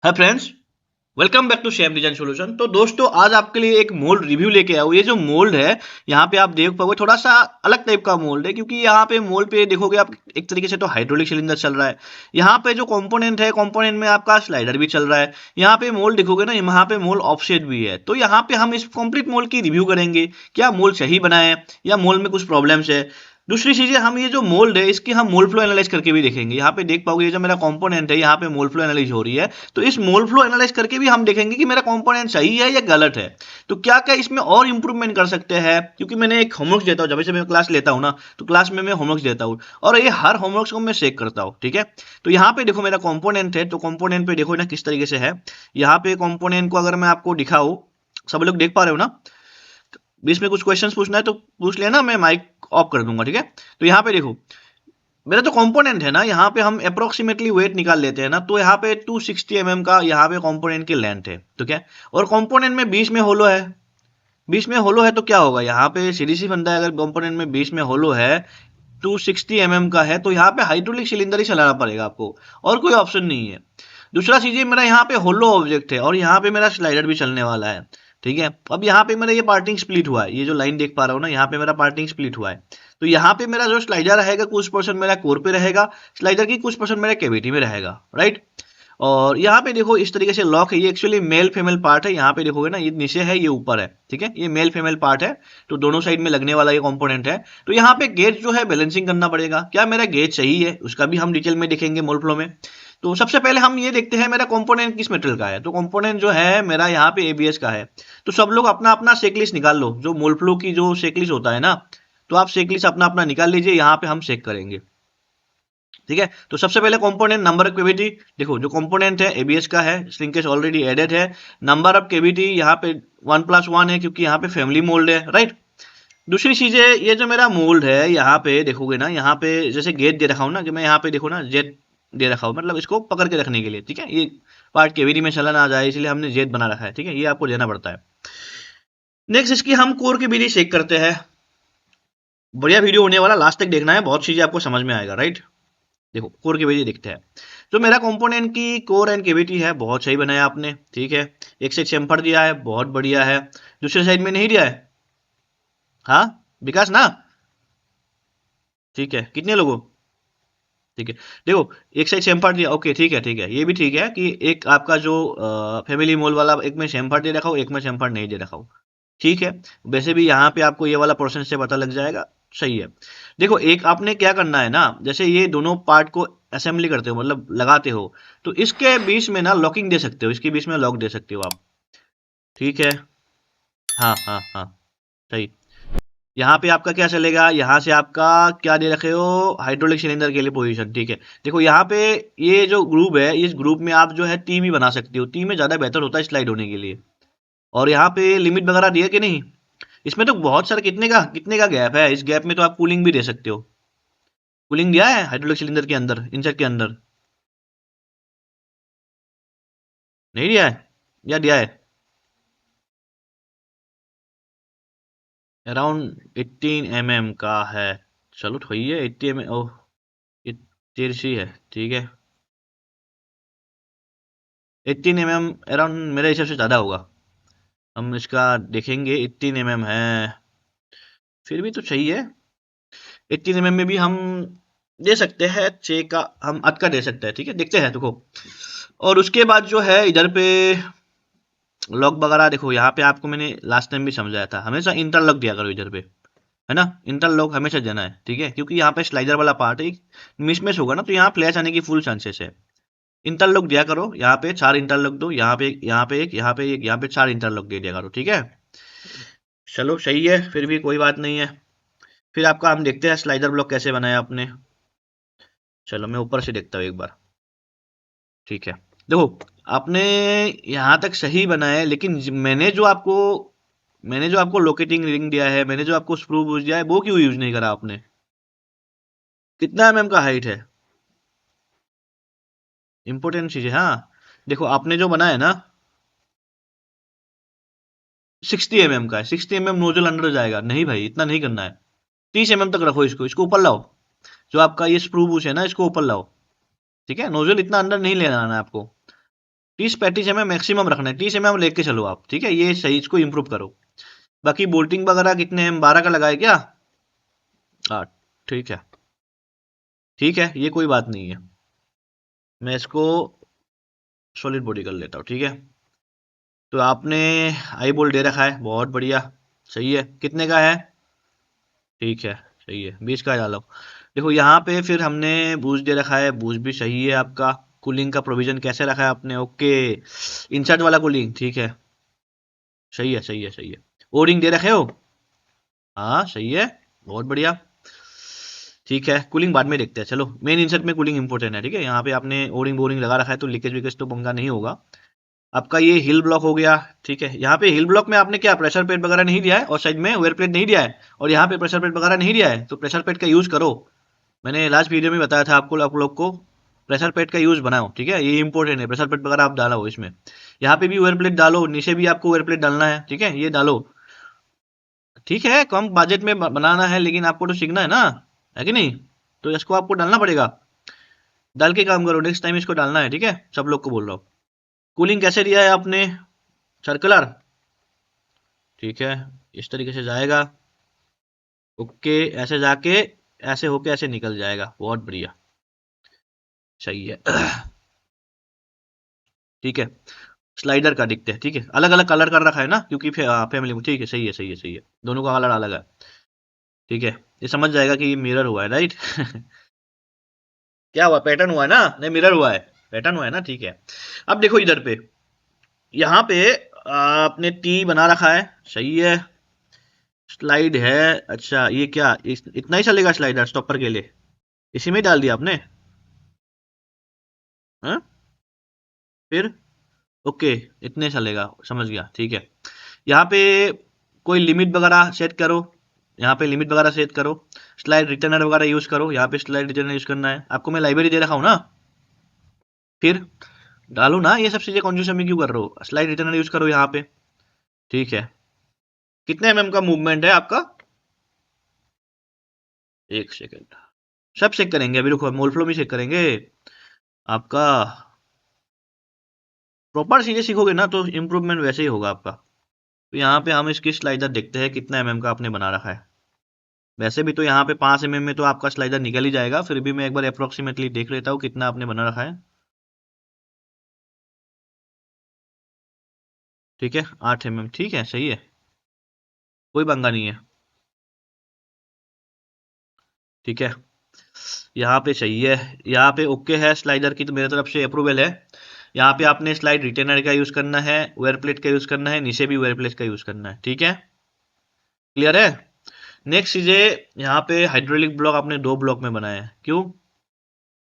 Hi friends, welcome back to shame design solution. तो दोस्तों, आज आपके लिए एक मोल्ड रिव्यू लेके आया हूँ। ये जो मोल्ड है, यहाँ पे आप देख पाओगे थोड़ा सा अलग टाइप का मोल्ड है, क्योंकि यहाँ पे मोल्ड पे देखोगे आप एक तरीके से तो हाइड्रोलिक सिलेंडर चल रहा है। यहाँ पे जो कंपोनेंट है, कंपोनेंट में आपका स्लाइडर भी चल रहा है। यहाँ पे मोल्ड देखोगे ना, यहाँ पे मोल्ड ऑफसेट भी है। तो यहाँ पे हम इस कंप्लीट मोल्ड की रिव्यू करेंगे, क्या मोल्ड सही बना है या मोल्ड में कुछ प्रॉब्लम्स है। दूसरी चीज़ है, हम ये जो मोल्ड है इसकी हम मोल्ड फ्लो एनालाइज करके भी देखेंगे। यहाँ पे देख पाओगे ये जो मेरा कंपोनेंट है, यहाँ पे मोल्ड फ्लो एनालाइज हो रही है। तो इस मोल्ड फ्लो एनालाइज करके भी हम देखेंगे कि मेरा कंपोनेंट सही है या गलत है। तो क्या क्या इसमें और इंप्रूवमेंट कर सकते हैं, क्योंकि मैंने एक होमवर्क देता हूँ। जब से मैं क्लास लेता हूँ ना, तो क्लास में मैं होमवर्क देता हूँ और ये हर होमवर्क को मैं चेक करता हूँ। ठीक है, तो यहाँ पे देखो मेरा कंपोनेंट है, तो कंपोनेंट पे देखो ना किस तरीके से है। यहाँ पे कंपोनेंट को अगर मैं आपको दिखाऊँ, सब लोग देख पा रहे हो ना। बीच में कुछ क्वेश्चंस पूछना है तो पूछ लेना, मैं माइक ऑफ कर दूंगा। ठीक है, तो यहाँ पे देखो मेरा जो कंपोनेंट है ना, यहाँ पे हम अप्रोक्सीमेटली वेट निकाल लेते हैं ना, तो यहाँ पे 260 mm का यहाँ पे कंपोनेंट की लेंथ है। तो क्या, और कंपोनेंट में बीच में होलो है। बीच में होलो है तो क्या होगा, यहाँ पे सीधी सी फंदा है। अगर कंपोनेंट में बीच में होलो है, 260 mm का है, तो यहाँ पे हाइड्रोलिक सिलेंडर ही चलाना पड़ेगा आपको, और कोई ऑप्शन नहीं है। दूसरा चीज, ये मेरा यहाँ पे होलो ऑब्जेक्ट है और यहाँ पे मेरा स्लाइडर भी चलने वाला है। ठीक है, अब यहाँ पे मेरा ये पार्टिंग स्प्लिट हुआ है। ये जो लाइन देख पा रहा हूँ ना, यहाँ पे मेरा पार्टिंग स्प्लिट हुआ है। तो यहाँ पे मेरा जो स्लाइडर रहेगा, कुछ परसेंट मेरा कोर पे रहेगा स्लाइडर की, कुछ परसेंट मेरा कैविटी में रहेगा, राइट। और यहाँ पे देखो इस तरीके से लॉक है। ये एक्चुअली मेल फीमेल पार्ट है। यहाँ पे देखोगे ना, ये नीचे है, ये ऊपर है। ठीक है, ये मेल फीमेल पार्ट है, तो दोनों साइड में लगने वाला ये कंपोनेंट है। तो यहाँ पे गेज जो है बैलेंसिंग करना पड़ेगा। क्या मेरा गेज सही है, उसका भी हम डिटेल में देखेंगे मोल फ्लो में। तो सबसे पहले हम ये देखते हैं मेरा कंपोनेंट किस मेटल का है। तो कंपोनेंट जो है मेरा यहाँ पे एबीएस का है। तो सब लोग अपना अपना चेकलिस्ट निकाल लो। जो मोल फ्लो की जो चेकलिस्ट होता है ना, तो आप चेकलिस्ट अपना अपना निकाल लीजिए, यहाँ पे हम चेक करेंगे। ठीक है, तो सबसे पहले कंपोनेंट नंबर ऑफ केविटी। देखो जो कंपोनेंट है एबीएस का है, श्रिंकेज ऑलरेडी एडेड है। नंबर ऑफ केविटी यहाँ पे 1+1 है, क्योंकि यहाँ पे फैमिली मोल्ड है, राइट। दूसरी चीज है, ये जो मेरा मोल्ड है, यहाँ पे देखोगे ना, यहाँ पे जैसे गेट दे रखा हूँ ना, कि मैं यहाँ पे देखो ना जेट दे रखा हूँ, मतलब इसको पकड़ के रखने के लिए। ठीक है, ये पार्ट केविटी में चला ना आ जाए, इसलिए हमने जेट बना रखा है। ठीक है, ये आपको देना पड़ता है। नेक्स्ट इसकी हम कोर की विधि चेक करते हैं। बढ़िया वीडियो होने वाला, लास्ट तक देखना है, बहुत चीजें आपको समझ में आएगा, राइट। देखो कोर केविटी देखते हैं। जो मेरा कंपोनेंट की कोर एंड केविटी है, बहुत सही बनाया आपने। ठीक है, एक से चैम्फर दिया है, बहुत बढ़िया है। दूसरे साइड में नहीं दिया है, हाँ विकास ना। ठीक है, कितने लोगों, ठीक है। देखो, एक साइड चैम्फर दिया, ओके ठीक है, ठीक है, ये भी ठीक है कि एक आपका जो फैमिली मोल वाला, एक में चैम्फर दे रखा हो, एक में चैम्फर नहीं दे रखा हो। ठीक है, वैसे भी यहाँ पे आपको ये वाला पोर्शन से पता लग जाएगा। सही है। देखो एक आपने क्या करना है ना, जैसे ये दोनों पार्ट को असेंबली करते हो, मतलब लगाते हो, तो इसके बीच में ना लॉकिंग दे सकते हो, इसके बीच में लॉक दे सकते हो आप। ठीक है, हाँ हाँ हाँ, सही। यहाँ पे आपका क्या चलेगा, यहाँ से आपका क्या दे रखे हो, हाइड्रोलिक सिलेंडर के लिए पोजीशन। ठीक है, देखो यहाँ पे ये जो ग्रुप है, इस ग्रुप में आप जो है टी भी बना सकते हो। टी में ज़्यादा बेहतर होता है स्लाइड होने के लिए। और यहाँ पे लिमिट वगैरह दिया कि नहीं, इसमें तो बहुत सारा कितने का गैप है। इस गैप में तो आप कूलिंग भी दे सकते हो। कूलिंग दिया है हाइड्रोलिक सिलेंडर के अंदर, इंसेट के अंदर नहीं दिया है या दिया है। अराउंड 18 mm का है। चलो तो वही है 80 mm। ओह, ये तिरछी है। ठीक है, 18 mm अराउंड मेरे हिसाब से ज़्यादा होगा। हम इसका देखेंगे, 18 mm है, फिर भी तो सही है। 18 mm में भी हम दे सकते हैं, छः का हम अटका दे सकते हैं। ठीक है, देखते हैं देखो। और उसके बाद जो है इधर पे लॉक वगैरह, देखो यहाँ पे आपको मैंने लास्ट टाइम भी समझाया था, हमेशा इंटरलॉक दिया करो इधर पे, है ना। इंटरलॉक हमेशा देना है, ठीक है, क्योंकि यहाँ पे स्लाइडर वाला पार्ट है, मिसमैच होगा ना, तो यहाँ फ्लैश आने की फुल चांसेस है। इंटरलॉक दिया करो, यहाँ पे 4 इंटरलॉक दो, यहाँ पे एक, यहाँ पे एक, यहाँ पे एक, यहाँ पे 4 इंटरलॉक दे दिया करो। ठीक है, चलो सही है, फिर भी कोई बात नहीं है। फिर आपका हम देखते हैं स्लाइडर ब्लॉक कैसे बनाया आपने। चलो मैं ऊपर से देखता हूँ एक बार। ठीक है, देखो आपने यहाँ तक सही बनाया है, लेकिन मैंने जो आपको लोकेटिंग रिंग दिया है, मैंने जो आपको स्क्रू बूज दिया है, वो क्यों यूज नहीं करा आपने। कितना का हाइट है, इंपॉर्टेंट चीज है। हाँ, देखो आपने जो बनाया है ना, 60 का है। 60 नोजल अंडर जाएगा नहीं भाई, इतना नहीं करना है। 30 तक रखो, इसको ऊपर लाओ। जो आपका ये स्क्रू बूज है ना, इसको ऊपर लाओ। ठीक है, नोजल इतना अंदर नहीं लेना आना है आपको। 30-35 mm मैक्सिमम रखना है, 30 mm लेके चलो आप, ठीक है, ये सही, इसको इम्प्रूव करो। बाकी बोल्टिंग वगैरह कितने एम 12 का लगाए क्या? 8, ठीक है, ठीक है, ये कोई बात नहीं है। मैं इसको सॉलिड बॉडी कर लेता हूँ, ठीक है। तो आपने आई बोल्ट दे रखा है, बहुत बढ़िया, सही है। कितने का है? ठीक है, सही है, 20 का डालो। देखो यहाँ पे फिर हमने बूस्ट दे रखा है, बूस्ट भी सही है आपका। कूलिंग का प्रोविजन कैसे रखा है आपने? ओके, इंसर्ट वाला कूलिंग, ठीक है, सही है, सही है, सही है। ओरिंग दे रखे हो? हाँ, सही है, बहुत बढ़िया, ठीक है। कूलिंग बाद में देखते हैं, चलो मेन इंसर्ट में कूलिंग इंपॉर्टेंट है, ठीक है। यहाँ पे आपने ओरिंग बोरिंग लगा रखा है तो लीकेज विकेज तो पंगा नहीं होगा। आपका ये हिल ब्लॉक हो गया, ठीक है। यहाँ पे हिल ब्लॉक में आपने क्या प्रेशर पेड वगैरह नहीं दिया है, और साइड में वेयर प्लेट नहीं दिया है, और यहाँ पे प्रेशर पेड वगैरह नहीं दिया है, तो प्रेशर पेड का यूज करो। मैंने लास्ट वीडियो में बताया था आपको, आप लोग को प्रेशर पेड का यूज बनाओ, ठीक है, ये इंपॉर्टेंट है, प्रेशर पेड वगैरह आप डालो इसमें। यहाँ पे भी वेयर प्लेट डालो, नीचे भी आपको वेयर प्लेट डालना है, ठीक है, ये डालो। ठीक है, कम बजट में बनाना है, लेकिन आपको तो सीखना है कि नहीं? तो इसको आपको डालना पड़ेगा, डाल के काम करो, नेक्स्ट टाइम इसको डालना है, ठीक है, सब लोग को बोल रहा हूँ। कूलिंग कैसे दिया है आपने? सर्कुलर, ठीक है, इस तरीके से जाएगा, ओके, ऐसे जाके ऐसे होके ऐसे निकल जाएगा, बहुत बढ़िया, सही है। ठीक है, स्लाइडर का दिखते हैं, ठीक है, अलग अलग कलर कर रखा है ना, क्योंकि फैमिली में, ठीक है, सही है, सही है, सही है, दोनों का कलर अलग है, ठीक है। ये समझ जाएगा कि ये मिरर हुआ है, राइट? क्या हुआ, पैटर्न हुआ है ना, नहीं मिरर हुआ है, पैटर्न हुआ है ना, ठीक है। अब देखो इधर पे, यहाँ पे आपने टी बना रखा है, सही है। स्लाइड है, अच्छा ये क्या इतना ही चलेगा स्लाइडर स्टॉपर के लिए? इसी में ही डाल दिया आपने? हाँ, फिर ओके, इतने चलेगा, समझ गया, ठीक है। यहाँ पे कोई लिमिट वगैरह सेट करो, यहाँ पे लिमिट वगैरह सेट करो, स्लाइड रिटर्नर वगैरह यूज करो, यहाँ पे स्लाइड रिटर्नर यूज करना है आपको, मैं लाइब्रेरी दे रखा हूँ ना, फिर डालो ना, ये सब चीजें कॉन्फ्यूजन में क्यों कर रहे हो? स्लाइड रिटर्नर यूज करो यहाँ पे, ठीक है। कितने एमएम का मूवमेंट है आपका? 1 सेकेंड, सब चेक करेंगे अभी, रुको, मोल फ्लो भी चेक करेंगे आपका। प्रॉपर चीजें सीखोगे ना तो इम्प्रूवमेंट वैसे ही होगा आपका। तो यहाँ पे हम इसकी स्लाइडर देखते हैं कितना एमएम का आपने बना रखा है। वैसे भी तो यहाँ पे 5 mm में तो आपका स्लाइडर निकल ही जाएगा, फिर भी मैं एक बार अप्रोक्सीमेटली देख लेता हूँ कितना आपने बना रखा है, ठीक है, 8 mm, ठीक है, सही है, कोई पंगा नहीं है, ठीक है। यहाँ पे सही है, यहाँ पे ओके है, स्लाइडर की तो मेरे तरफ से अप्रूवल है। यहाँ पे आपने स्लाइड रिटेनर का यूज करना है, वेयर प्लेट का यूज करना है, नीचे भी वेयर प्लेट का यूज करना है, ठीक है, क्लियर है। नेक्स्ट चीजें, यहाँ पे हाइड्रोलिक ब्लॉक आपने 2 ब्लॉक में बनाया है, क्यों?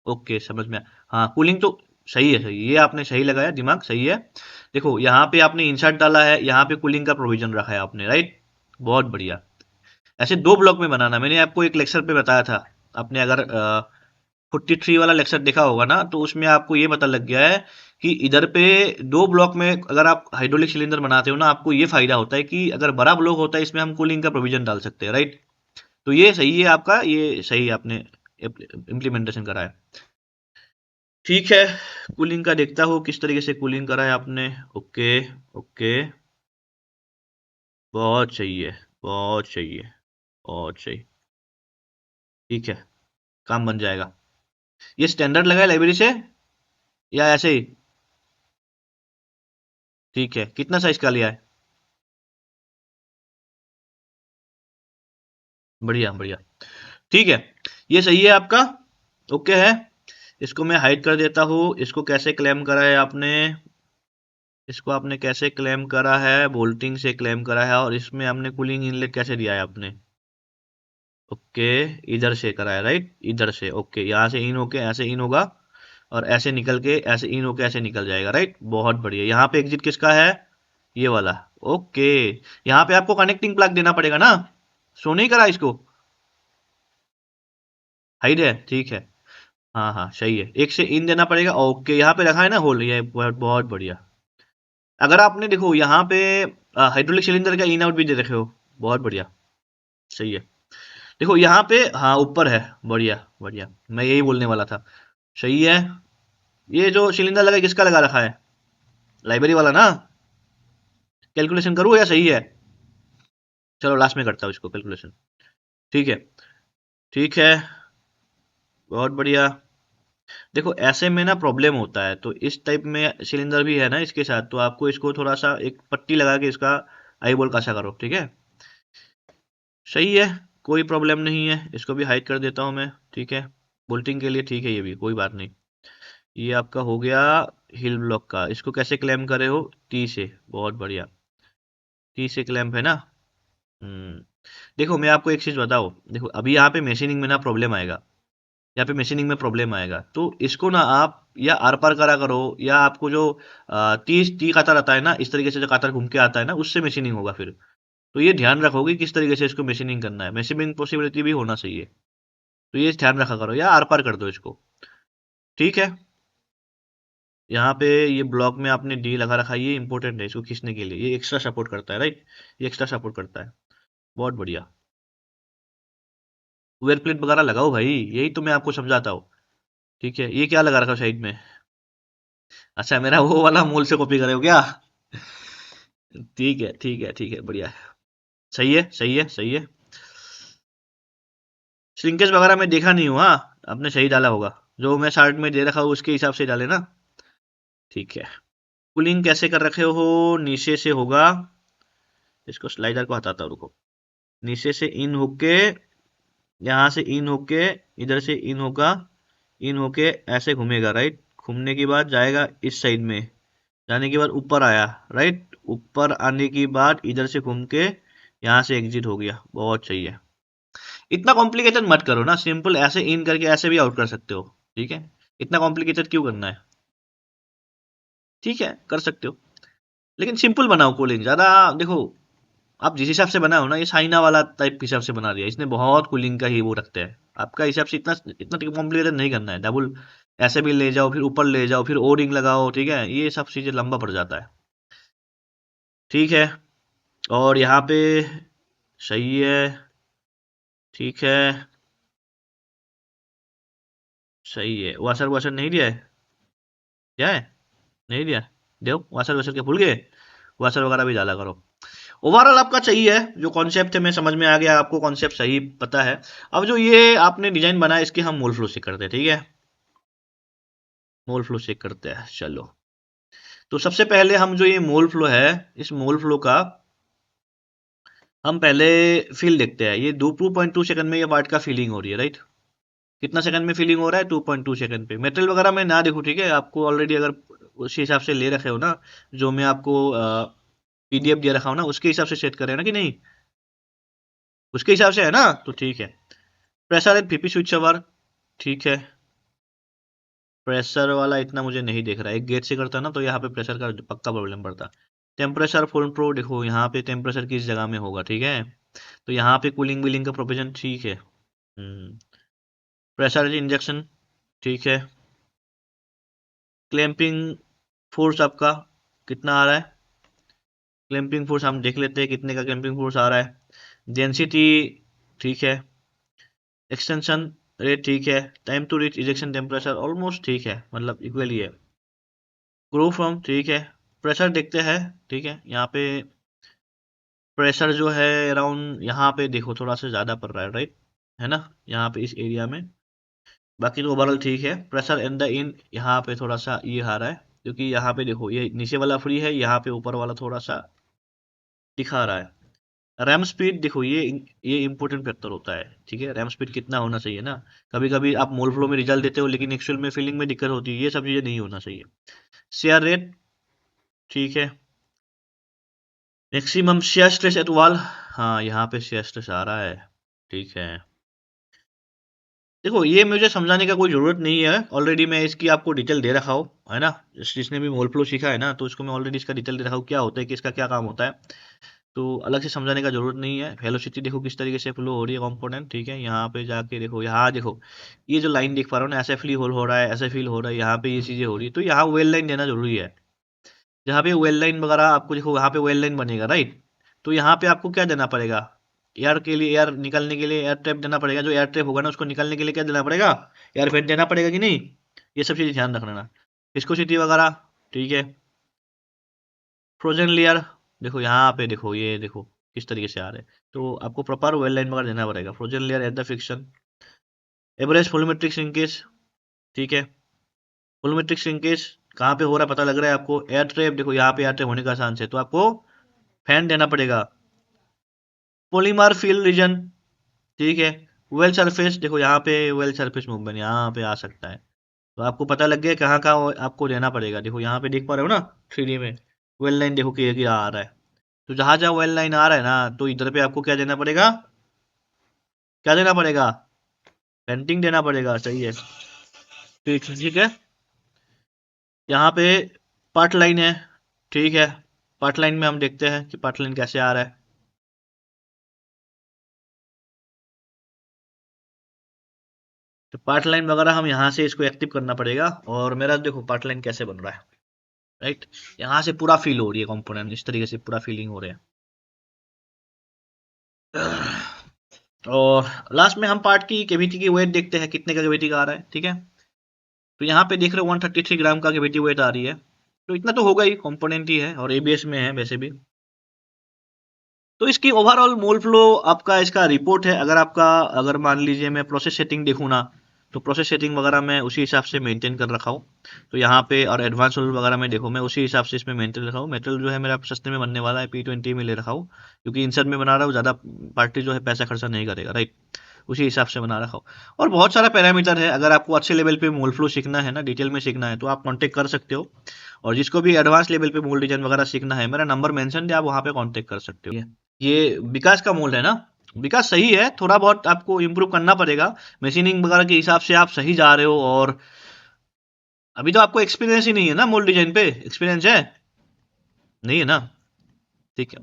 ओके, समझ में आया। हाँ, कूलिंग तो सही है, सही, ये आपने सही लगाया, दिमाग सही है। देखो यहाँ पे आपने इंसर्ट डाला है, यहाँ पे कूलिंग का प्रोविजन रखा है आपने, राइट, बहुत बढ़िया। ऐसे 2 ब्लॉक में बनाना, मैंने आपको एक लेक्चर पे बताया था, आपने अगर 43 वाला लेक्चर देखा होगा ना, तो उसमें आपको ये पता लग गया है कि इधर पे 2 ब्लॉक में अगर आप हाइड्रोलिक सिलेंडर बनाते हो ना, आपको ये फायदा होता है कि अगर बड़ा ब्लॉक होता है इसमें हम कूलिंग का प्रोविजन डाल सकते हैं, राइट। तो ये सही है आपका, ये सही आपने इम्प्लीमेंटेशन करा है, ठीक है। कूलिंग का देखता हूँ किस तरीके से कूलिंग करा है आपने, ओके, ओके, बहुत सही है, बहुत सही है, बहुत सही, ठीक है, काम बन जाएगा। ये स्टैंडर्ड लगा है लाइब्रेरी से या ऐसे ही? ठीक है, कितना साइज का लिया है? बढ़िया, बढ़िया, ठीक है, ये सही है आपका, ओके है। इसको मैं हाइड कर देता हूँ। इसको कैसे क्लेम करा है आपने? इसको आपने कैसे क्लेम करा है? बोल्टिंग से क्लेम करा है, और इसमें आपने कूलिंग इनलेट कैसे दिया है आपने? ओके, इधर से करा है, राइट, इधर से, ओके, यहाँ से इन होके ऐसे इन होगा, और ऐसे निकल के ऐसे इन होके ऐसे निकल जाएगा, राइट, बहुत बढ़िया। यहाँ पे एग्जिट किसका है? ये वाला, ओके। यहाँ पे आपको कनेक्टिंग प्लग देना पड़ेगा ना, सो नहीं करा इसको, हाइड है, ठीक है, हाँ हाँ, सही है, एक से इन देना पड़ेगा, ओके, यहाँ पे रखा है ना होल, ये बहुत बहुत बढ़िया। अगर आपने देखो यहाँ पे हाइड्रोलिक सिलेंडर का इन आउट भी दे रखे हो, बहुत बढ़िया, सही है। देखो यहाँ पे, हाँ ऊपर है, बढ़िया बढ़िया, मैं यही बोलने वाला था, सही है। ये जो सिलेंडर लगा है, किसका लगा रखा है? लाइब्रेरी वाला ना। कैलकुलेशन करूँ या सही है? चलो लास्ट में करता हूँ इसको कैलकुलेशन। ठीक है, ठीक है, बहुत बढ़िया। देखो ऐसे में ना प्रॉब्लम होता है, तो इस टाइप में सिलेंडर भी है ना इसके साथ, तो आपको इसको थोड़ा सा एक पट्टी लगा के इसका आई बोल कसा करो, ठीक है। सही है, कोई प्रॉब्लम नहीं है, इसको भी हाइड कर देता हूँ मैं, ठीक है। बोल्टिंग के लिए ठीक है, ये भी कोई बात नहीं। ये आपका हो गया हिल ब्लॉक का। इसको कैसे क्लेम करे हो? टी से, बहुत बढ़िया। टी से क्लैंप है ना। हम्म। देखो मैं आपको एक चीज बताओ, देखो अभी यहाँ पे मशीनिंग में ना प्रॉब्लम आएगा, यहाँ पे मशीनिंग में प्रॉब्लम आएगा, तो इसको ना आप या आर पार करा करो, या आपको जो टी कातर आता है ना, इस तरीके से जो कातर घूम के आता है ना, उससे मशीनिंग होगा फिर। तो ये ध्यान रखोगे किस तरीके से इसको मशीनिंग करना है, मशीनिंग पॉसिबिलिटी भी होना चाहिए, तो ये ध्यान रखा करो, या आर पार कर दो इसको। ठीक है। यहाँ पे ये ब्लॉक में आपने डी लगा रखा है, ये इंपॉर्टेंट है इसको खींचने के लिए, ये एक्स्ट्रा सपोर्ट करता है, राइट। ये एक्स्ट्रा सपोर्ट करता है, बहुत बढ़िया। वेयर प्लेट वगैरह लगाओ भाई, यही तो मैं आपको समझाता हूँ। ठीक है, ये क्या लगा रखा साइड में? अच्छा, मेरा वो वाला मूल से कॉपी करे हो क्या? ठीक है, ठीक है, ठीक है, बढ़िया है। सही है, सही है, सही है। श्रिंकेज वगैरह मैं देखा नहीं हूँ, हाँ। आपने सही डाला होगा, जो मैं शार्ट में दे रखा हूँ उसके हिसाब से डाले ना। ठीक है। कूलिंग कैसे कर रखे हो? नीचे से होगा, इसको स्लाइडर को हटाता हूँ, रुको। नीचे से इन होके, यहाँ से इन होके, इधर से इन होगा, इन होके ऐसे घूमेगा, राइट। घूमने के बाद जाएगा इस साइड में, जाने के बाद ऊपर आया, राइट। ऊपर आने के बाद इधर से घूम के यहाँ से एग्जिट हो गया, बहुत सही है। इतना कॉम्प्लिकेटेड मत करो ना, सिंपल ऐसे इन करके ऐसे भी आउट कर सकते हो, ठीक है। इतना कॉम्प्लिकेटेड क्यों करना है? ठीक है, कर सकते हो, लेकिन सिंपल बनाओ कूलिंग ज्यादा। देखो आप जिस हिसाब से बनाओ ना, ये चाइना वाला टाइप के हिसाब से बना दिया इसने, बहुत कूलिंग का ही वो रखते हैं। आपका हिसाब से इतना इतना कॉम्प्लिकेटेड नहीं करना है, डबल ऐसे भी ले जाओ, फिर ऊपर ले जाओ, फिर ओ रिंग लगाओ, ठीक है, ये सब चीजें लंबा पड़ जाता है। ठीक है। और यहाँ पे सही है, ठीक है, सही है। वाशर वाशर नहीं दिया है? क्या है? नहीं दिया? दो वाशर वाशर के भूल गए, वाशर वगैरह भी डाला करो। ओवरऑल आपका सही है, जो कॉन्सेप्ट है मैं समझ में आ गया, आपको कॉन्सेप्ट सही पता है। अब जो ये आपने डिजाइन बनाया, इसके हम मूल फ्लो चेक करते हैं, ठीक है। मूल फ्लो चेक करते हैं, चलो। तो सबसे पहले हम जो ये मूल फ्लो है, इस मूल फ्लो का हम पहले फील देखते हैं। ये 2.2 सेकंड में ये पार्ट का फीलिंग हो रही है, राइट। कितना सेकंड में फीलिंग हो रहा है? 2.2 सेकंड पे। मेटल वगैरह में ना देखो, ठीक है, आपको ऑलरेडी अगर उसी हिसाब से ले रखे हो ना, जो मैं आपको पीडीएफ दे रखा हूँ ना, उसके हिसाब से सेट करें ना कि नहीं, उसके हिसाब से है ना, तो ठीक है। Pressure at PP switch over, ठीक है। प्रेशर वाला इतना मुझे नहीं दिख रहा है, एक गेट से करता ना तो यहाँ पे प्रेशर का पक्का प्रॉब्लम पड़ता। टेम्परेचर फुल प्रो देखो, यहाँ पे टेम्परेचर किस जगह में होगा, ठीक है। तो यहाँ पे कूलिंग विलिंग का प्रोविजन ठीक है। प्रेशर इंजेक्शन, ठीक है। क्लैंपिंग फोर्स आपका कितना आ रहा है? क्लैंपिंग फोर्स हम देख लेते हैं कितने का क्लैंपिंग फोर्स आ रहा है। डेंसिटी, ठीक है। एक्सटेंशन रेट, ठीक है। Time to reach ejection temperature almost ठीक है, मतलब इक्वल ही है। ग्रो फ्रॉम, ठीक है। प्रेशर देखते हैं, ठीक है। यहाँ पे प्रेशर जो है अराउंड, यहाँ पे देखो थोड़ा सा ज़्यादा पड़ रहा है, राइट, है ना, यहाँ पे इस एरिया में। बाकी तो ओवरऑल ठीक है। प्रेशर इन द इन यहाँ पे थोड़ा सा ये आ रहा है, क्योंकि यहाँ पे देखो ये नीचे वाला फ्री है, यहाँ पे ऊपर वाला थोड़ा सा दिखा रहा है। रैम स्पीड देखो, ये इंपॉर्टेंट फैक्टर होता है, ठीक है। रैम स्पीड कितना होना चाहिए ना, कभी कभी आप मोल फ्लो में रिजल्ट देते हो लेकिन एक्चुअल में फीलिंग में दिक्कत होती है, ये सब चीज़ें नहीं होना चाहिए। शेयर रेट, ठीक है। Maximum shear stress eight wall, हाँ यहाँ पे शेयर स्ट्रेस आ रहा है, ठीक है। देखो ये मुझे समझाने का कोई ज़रूरत नहीं है, ऑलरेडी मैं इसकी आपको डिटेल दे रखा हूँ, है ना। जिसने भी मोल फ्लो सीखा है ना, तो उसको मैं ऑलरेडी इसका डिटेल दे रखा हूँ, क्या होता है, किसका क्या काम होता है। तो अलग से समझाने का जरूरत नहीं है। वेलोसिटी देखो किस तरीके से फ्लो हो रही है कंपोनेंट, ठीक है। यहाँ पे जाके देखो, यहाँ देखो, ये जो लाइन देख पा रहा हो ना, ऐसे फ्ली होल हो रहा है, ऐसे फील हो रहा है, यहाँ पे ये चीज़ें हो रही है, तो यहाँ वेल लाइन देना जरूरी है। जहाँ पे वेल लाइन वगैरह आपको देखो, यहाँ पे वेल लाइन बनेगा, राइट। तो यहाँ पे आपको क्या देना पड़ेगा? एयर के लिए, एयर निकलने के लिए एयर ट्रैप देना पड़ेगा, जो एयर ट्रैप होगा ना उसको निकलने के लिए क्या देना पड़ेगा? एयर वेंट देना पड़ेगा कि नहीं? ये सब चीज़ ध्यान रखना। विस्कोसिटी वगैरह, ठीक है। फ्रोजन लेयर देखो यहाँ पे, देखो ये देखो किस तरीके से आ रहे हैं। तो आपको प्रॉपर वेल लाइन वगैरह देना पड़ेगा। Frozen layer at the fiction, average volumetric shrinkage, ठीक है। वॉल्यूमेट्रिक श्रिंकेज कहाँ पे हो रहा है पता लग रहा है आपको। एयर ट्रैप देखो यहाँ पे एयर ट्रैप होने का चांस है, तो आपको फैन देना पड़ेगा। पॉलीमर फिल रीजन, ठीक है। वेल सरफेस देखो यहाँ पे वेल सरफेस मूवमेंट यहाँ पे आ सकता है, तो आपको पता लग गया कहाँ कहाँ आपको देना पड़ेगा। देखो यहाँ पे देख पा रहे हो ना 3D में वेल लाइन देखो कि आ रहा है। तो जहाँ जहाँ वेल लाइन आ रहा है ना, तो इधर पे आपको क्या देना पड़ेगा, क्या देना पड़ेगा, पेंटिंग देना पड़ेगा, सही है। ठीक है, ठीक है। यहाँ पे पार्ट लाइन है, ठीक है। पार्ट लाइन में हम देखते हैं कि पार्ट लाइन कैसे आ रहा है। तो पार्ट लाइन वगैरह हम यहाँ से इसको एक्टिव करना पड़ेगा। और मेरा देखो पार्ट लाइन कैसे बन रहा है, राइट। यहाँ से पूरा फील हो रही है कंपोनेंट, इस तरीके से पूरा फीलिंग हो रहा है। और लास्ट में हम पार्ट की केविटी की वेट देखते हैं, कितने का केविटी का आ रहा है, ठीक है। तो यहाँ पे देख रहे हो 133 ग्राम का केविटी वेट आ रही है, तो इतना तो होगा ही, कंपोनेंट ही है और एबीएस में है वैसे भी। तो इसकी ओवरऑल मोल फ्लो आपका इसका रिपोर्ट है। अगर आपका, अगर मान लीजिए मैं प्रोसेस सेटिंग देखूँ ना, तो प्रोसेस सेटिंग वगैरह मैं उसी हिसाब से मेंटेन कर रखा हूँ। तो यहाँ पे और एडवांस वगैरह में देखो मैं उसी हिसाब से इसमें मेंटेन रखा हूँ। मेटल जो है मेरा सस्ते में बनने वाला है, P20 में ले रखा हूँ, क्योंकि इंसर्ट में बना रहा हूँ, ज़्यादा पार्टी जो है पैसा खर्चा नहीं करेगा, राइट। उसी हिसाब से बना रखा हूँ। और बहुत सारा पैरामीटर है, अगर आपको अच्छे लेवल पे मोल फ्लो सीखना है ना, डिटेल में सीखना है, तो आप कांटेक्ट कर सकते हो। और जिसको भी एडवांस लेवल पे मोल डिजाइन वगैरह सीखना है, मेरा नंबर मेंशन है, आप वहाँ पे कांटेक्ट कर सकते हो। ये विकास का मोल्ड है ना, विकास सही है, थोड़ा बहुत आपको इम्प्रूव करना पड़ेगा। मशीनिंग वगैरह के हिसाब से आप सही जा रहे हो। और अभी तो आपको एक्सपीरियंस ही नहीं है ना मोल्ड डिजाइन पे, एक्सपीरियंस है नहीं है ना, ठीक है।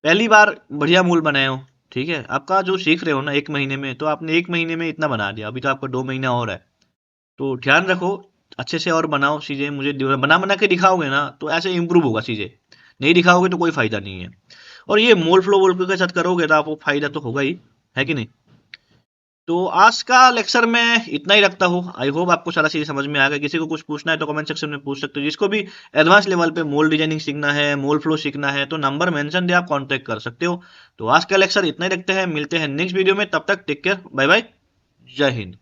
पहली बार बढ़िया मोल्ड बनाए हो, ठीक है। आपका जो सीख रहे हो ना 1 महीने में, तो आपने 1 महीने में इतना बना दिया, अभी तो आपको 2 महीना और है। तो ध्यान रखो, अच्छे से और बनाओ चीज़ें, मुझे बना बना के दिखाओगे ना, तो ऐसे इम्प्रूव होगा चीज़ें। नहीं दिखाओगे तो कोई फायदा नहीं है। और ये मोल फ्लो वोल फ्लो के साथ करोगे तो आपको फायदा तो होगा ही, है कि नहीं। तो आज का लेक्चर में इतना ही रखता हूँ। आई होप आपको सारा चीज़ समझ में आ गया। किसी को कुछ पूछना है तो कमेंट सेक्शन में पूछ सकते हो। जिसको भी एडवांस लेवल पे मोल डिजाइनिंग सीखना है, मोल फ्लो सीखना है, तो नंबर मेंशन दे, आप कांटेक्ट कर सकते हो। तो आज का लेक्चर इतना ही रखते हैं, मिलते हैं नेक्स्ट वीडियो में। तब तक टेक केयर, बाय बाय, जय हिंद।